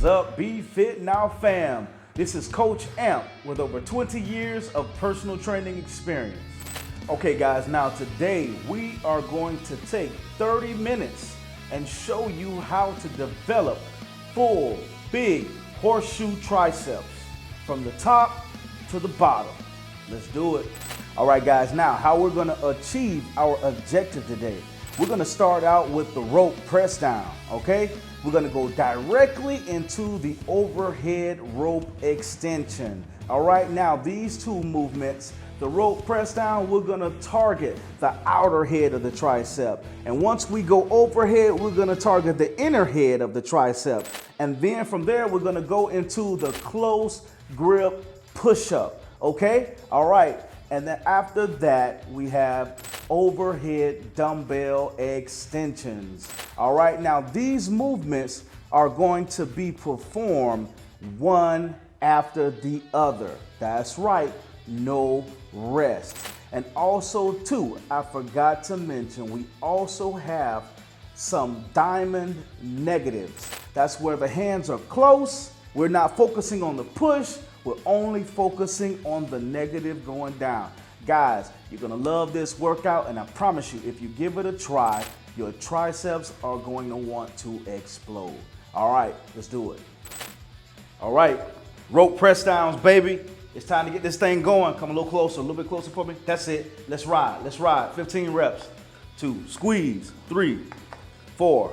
is up, BeFitNow fam? This is Coach Amp with over 20 years of personal training experience. Okay guys, now today we are going to take 30 minutes and show you how to develop full, big horseshoe triceps from the top to the bottom. Let's do it. All right guys, now how we're gonna achieve our objective today. We're gonna start out with the rope press down, okay? We're gonna go directly into the overhead rope extension. All right, now these two movements, the rope press down, we're gonna target the outer head of the tricep. And once we go overhead, we're gonna target the inner head of the tricep. And then from there, we're gonna go into the close grip push-up, okay? All right, and then after that, we have overhead dumbbell extensions. All right, now these movements are going to be performed one after the other. That's right, no rest. And also too, I forgot to mention, we also have some diamond negatives. That's where the hands are close. We're not focusing on the push, we're only focusing on the negative going down. Guys, you're gonna love this workout, and I promise you, if you give it a try, your triceps are going to want to explode. All right, let's do it. All right, rope press downs, baby. It's time to get this thing going. Come a little closer, a little bit closer for me. That's it. Let's ride. Let's ride. 15 reps. 2, squeeze. 3, 4,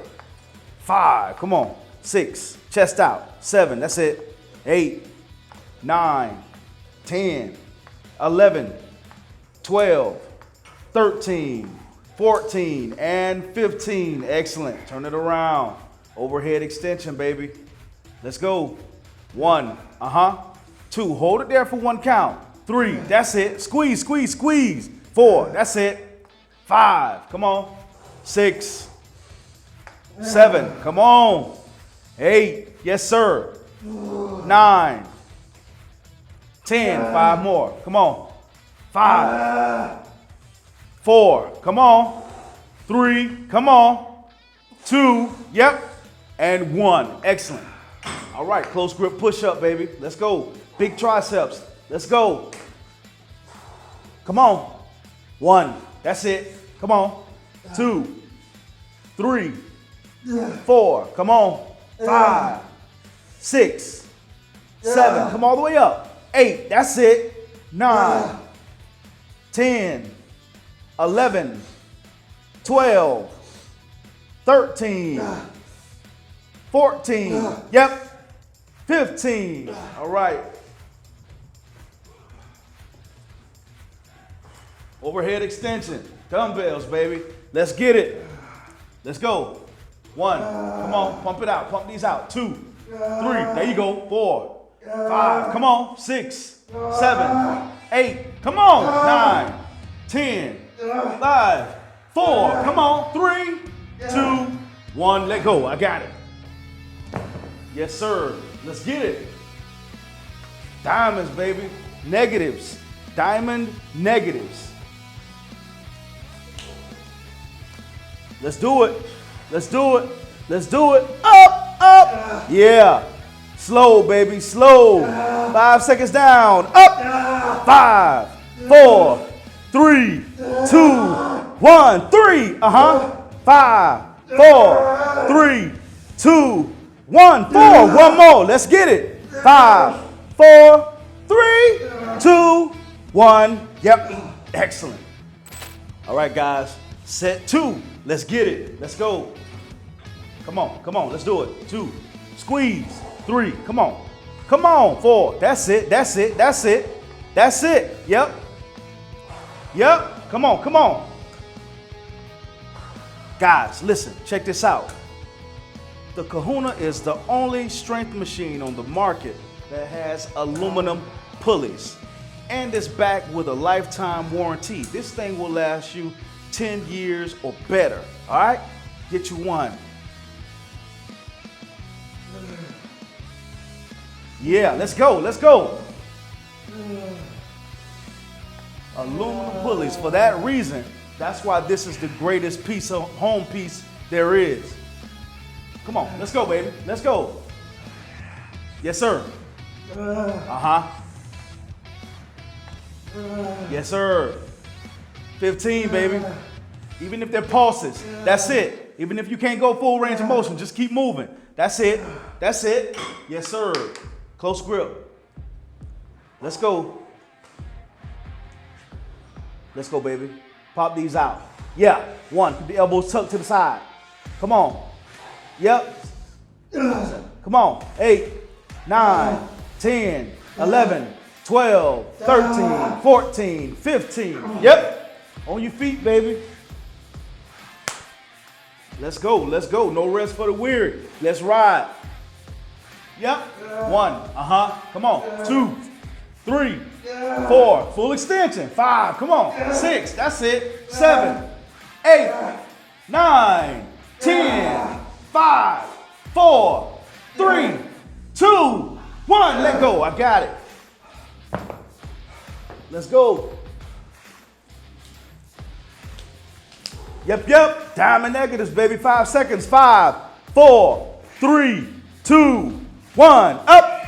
5. Come on. 6, chest out. 7, that's it. 8, 9, 10, 11, 12, 13, 14, and 15. Excellent. Turn it around. Overhead extension, baby. Let's go. 1, 2, hold it there for 1 count. 3, that's it. Squeeze, squeeze, squeeze. 4, that's it. 5, come on. 6, 7, come on. 8, yes sir. 9, 10, 5 more. Come on. 5, 4, come on. 3, come on. 2, yep. And 1, excellent. All right, close grip push up, baby. Let's go. Big triceps. Let's go. Come on. 1, that's it. Come on. 2, 3, 4, come on. 5, 6, 7, come all the way up. 8, that's it. 9, 10, 11, 12, 13, 14, yep, 15. All right. Overhead extension, dumbbells, baby. Let's get it. Let's go. 1, come on, pump it out, pump these out. 2, 3, there you go. 4, 5, come on. 6, 7, 8, come on. 9, 10, 5, 4, come on. 3, 2, 1, let go. I got it. Yes, sir. Let's get it. Diamonds, baby. Negatives. Diamond negatives. Let's do it. Let's do it. Let's do it. Up, up. Yeah. Slow, baby. Slow. 5 seconds down. Up. 5, 4, 3, 2, 1. 3. 5, 4, 3, 2, 1. 4. One more. Let's get it. 5, 4, 3, 2, 1. Yep. Excellent. All right, guys. Set 2. Let's get it. Let's go. Come on. Come on. Let's do it. 2. Squeeze. 3. Come on. Come on. 4. That's it. That's it. That's it. That's it. Yep. Yep. Come on. Come on. Guys, listen. Check this out. The Kahuna is the only strength machine on the market that has aluminum pulleys and is backed with a lifetime warranty. This thing will last you 10 years or better. All right? Get you one. Yeah, let's go. Let's go. Aluminum pulleys. For that reason, that's why this is the greatest piece of home piece there is. Come on, let's go, baby. Let's go. Yes, sir. Yes, sir. 15, baby. Even if they're pulses, that's it. Even if you can't go full range of motion, just keep moving. That's it. That's it. Yes, sir. Close grip. Let's go. Let's go, baby. Pop these out. Yeah. 1. Keep the elbows tucked to the side. Come on. Yep. Come on. 8, 9, 10, 11, 12, 13, 14, 15. Yep. On your feet, baby. Let's go. Let's go. No rest for the weary. Let's ride. Yep. 1. Come on. 2, 3, 4. Full extension. 5. Come on. 6. That's it. 7, 8, 9, 10. 5, 4, 3, 2, 1. Let go. I got it. Let's go. Yep. Diamond negatives, baby. 5 seconds. 5, 4, 3, 2, 1. Up.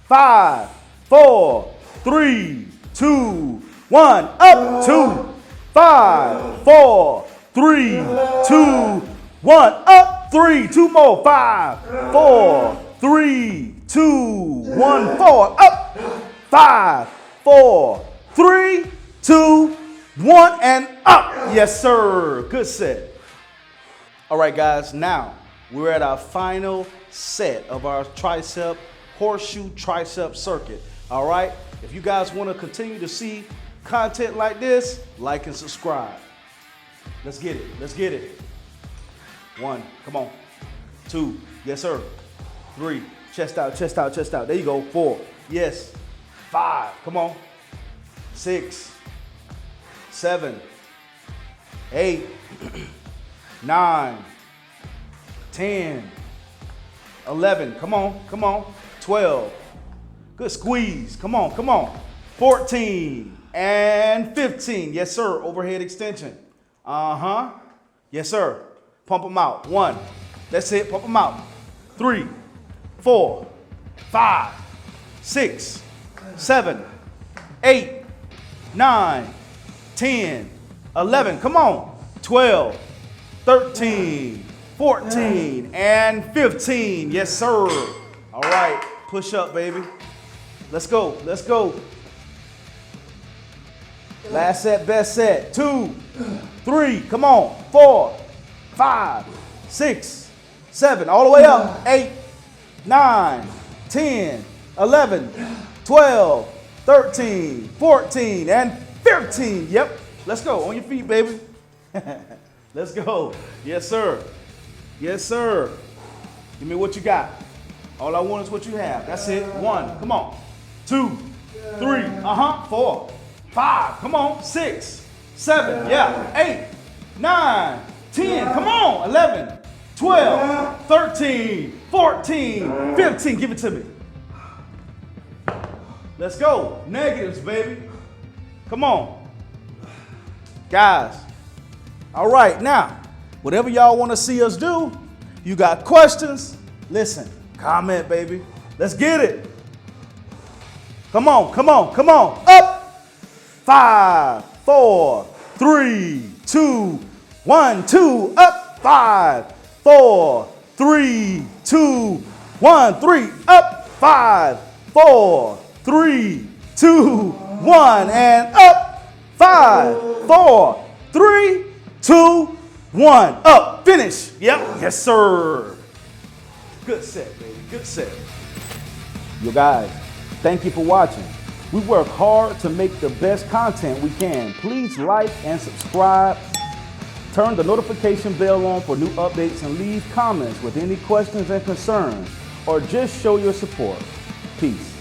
5, 4, 3, 2, 1. Up. 2, 5, 4, 3, 2, 1. Up. 3. 2 more. 5, 4, 3, 2, 1. 4. Up. 5, 4, 3, 2, 1, and up. Yes, sir. Good set. All right, guys. Now we're at our final set of our tricep, horseshoe tricep circuit. All right. If you guys want to continue to see content like this, like and subscribe. Let's get it. Let's get it. 1. Come on. 2. Yes, sir. 3. Chest out, chest out, chest out. There you go. 4. Yes. 5. Come on. 6. 7. 8. 9. 10. 11. Come on. Come on. 12. Good squeeze. Come on. Come on. 14. And 15. Yes, sir. Overhead extension. Yes, sir. Pump them out. 1. That's it. Pump them out. 3, 4, 5, 6, 7, 8, 9, 10, 11. Come on. 12, 13, 14, and 15. Yes, sir. All right. Push up, baby. Let's go. Let's go. Last set, best set. 2, 3. Come on. 4, 5, 6, 7. All the way up. 8, 9, 10, 11, 12, 13, 14, and 15. Yep. Let's go. On your feet, baby. Let's go. Yes, sir. Yes, sir. Give me what you got. All I want is what you have. That's it. 1. Come on. 2, 3. 4, 5. Come on. 6, 7. Yeah. 8, 9, 10. Come on. 11, 12, 13, 14, 15. Give it to me. Let's go. Negatives, baby. Come on. Guys. All right. Now, whatever y'all want to see us do, you got questions, listen, comment, baby. Let's get it. Come on. Come on. Come on. Up. 5, 4, 3, 2, 1, 2. Up. 5, 4, 3, 2, 1, 3. Up. 5, 4, 3, 2, 1. And up. 5, 4, 3, 2, 1. Up. Finish. Yep. Yes, sir. Good set, baby. Good set. You guys, thank you for watching. We work hard to make the best content we can. Please like and subscribe. Turn the notification bell on for new updates and leave comments with any questions and concerns, or just show your support. Peace.